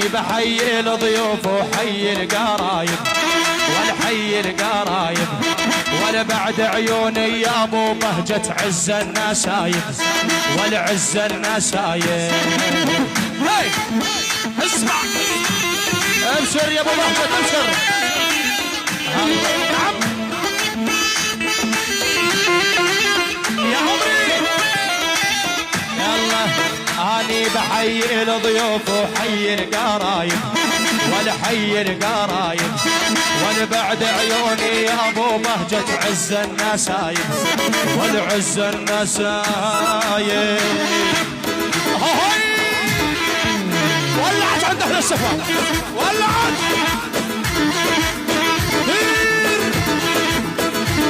بحيي الضيوف وحي القرايب والحي القرايب، ولا بعد عيوني يا ابو بهجة عز النسايب والعز النسايب. هاي اسمع ابشر يا ابو بهجة ابشر. نعم يا عمري يلا اني بحيي الضيوف وحي القرايب والحي القرايب، والبعد عيوني يا ابو بهجة عز النسايب والعز النسايب. ولعت عند اهل السفر ولعت.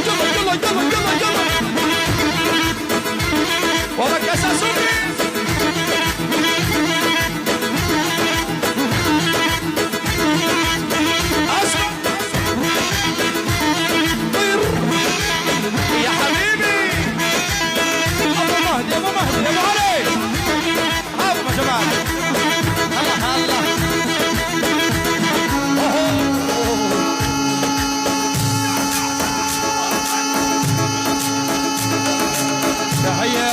يلا يلا يلا يلا وراك اساسوني. يا حبيبي ابو مهدي ابو مهدي ابو علي ابو جمال الله الله. تحية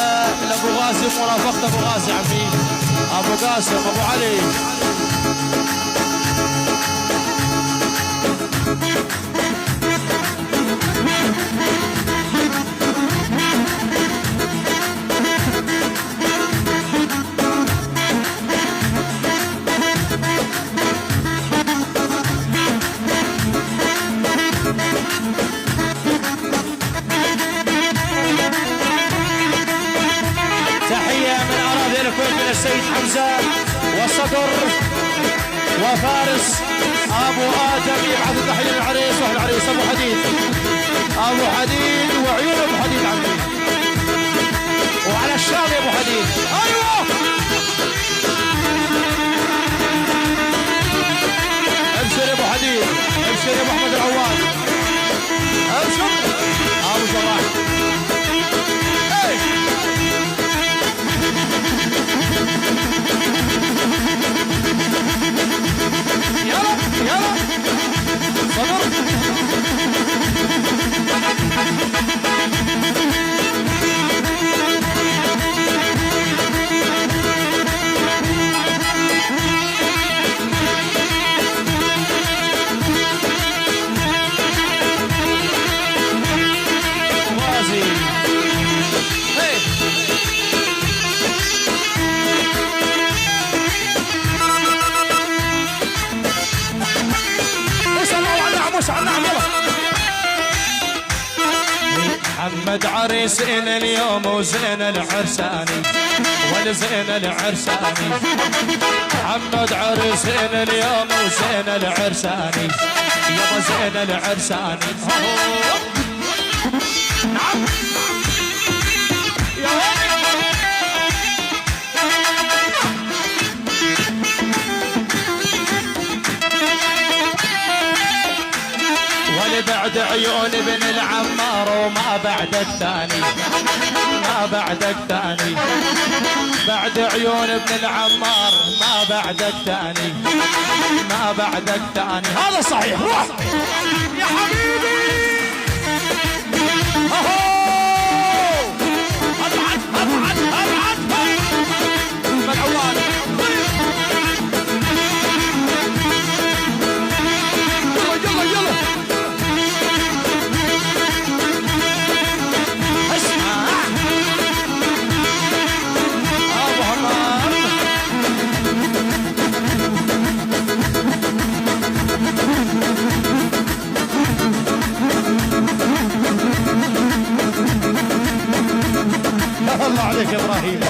لابو غاسم ورافقت ابو غازي عمي ابو قاسم ابو علي. السيد حمزة وصقر وفارس ابو ادم يبعث تحيه للعريس واهل العريس ابو حديد ابو حديد وعيون ابو حديد عمي وعلى الشام يا ابو حديد. ايوه ابشر يا ابو حديد ابشر يا ابو احمد العواد ابشر ابو جراح. يلا يلا صبر. محمد عريس إلى اليوم وزين العرساني والزين العرساني. محمد عريس إلى اليوم وزين العرساني يابا زين العرساني. نعم بعد عيون ابن العمار وما بعد الثاني ما بعد الثاني. بعد عيون ابن العمار ما بعد الثاني ما بعد الثاني. هذا صحيح. روح يا حبيبي. ابعد ابعد ابعد من عوان. يلا يلا يلا الله عليك يا ابراهيم.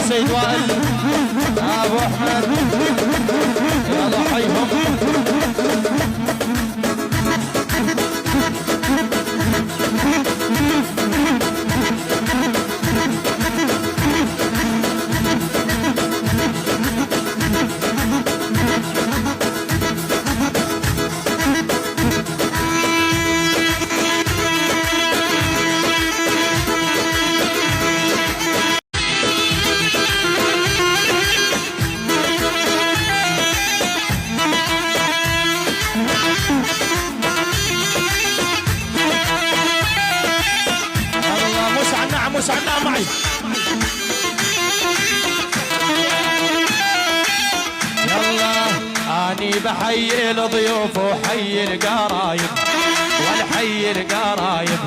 سيد وائل ابو احمد يلا حيهم. اسمع معي. يلا اني بحيي الضيوف وحي القرايب والحي القرايب،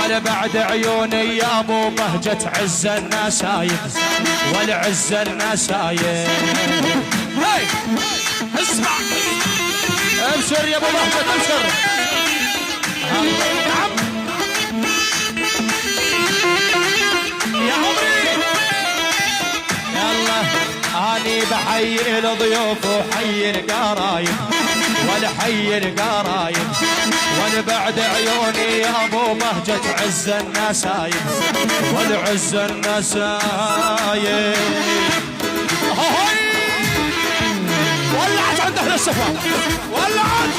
ولا بعد عيوني يا ابو بهجة عز النسايب والعز النسايب. هاي اسمع، ابشر يا ابو بهجة ابشر. نعم يا عمري. يلا اني بحيي الضيوف وحي القرايب والحي القرايب، وانا بعد عيوني يا ابو بهجة عز النسايب والعز النسايب. ولعت عند اهل الصفا، ولعت.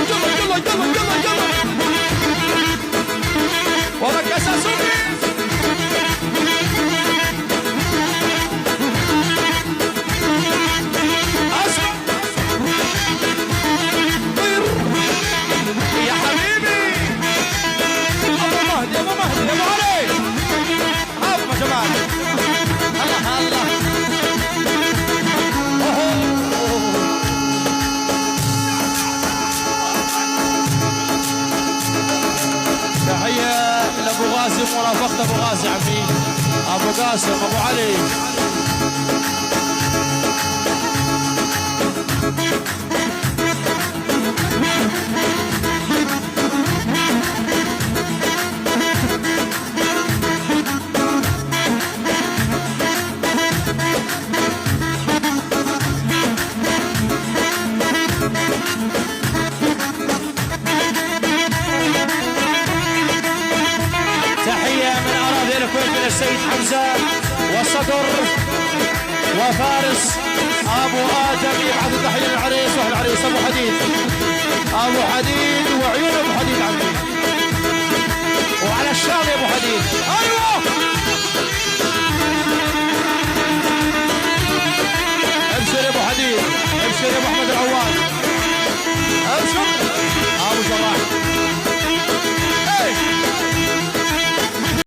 يلا يلا يلا يلا يلا ورك اساسوكي. يا حبيبي ابو مهدي ابو مهدي يا ابو علي، ابو جمال. الله الله. تحية لابو غازي مرافقة ابو غازي عمي، ابو قاسم ابو علي. السيد حمزة والصقر وفارس ابو ادم يبعث تحيه للعريس، والعريس ابو حديد ابو حديد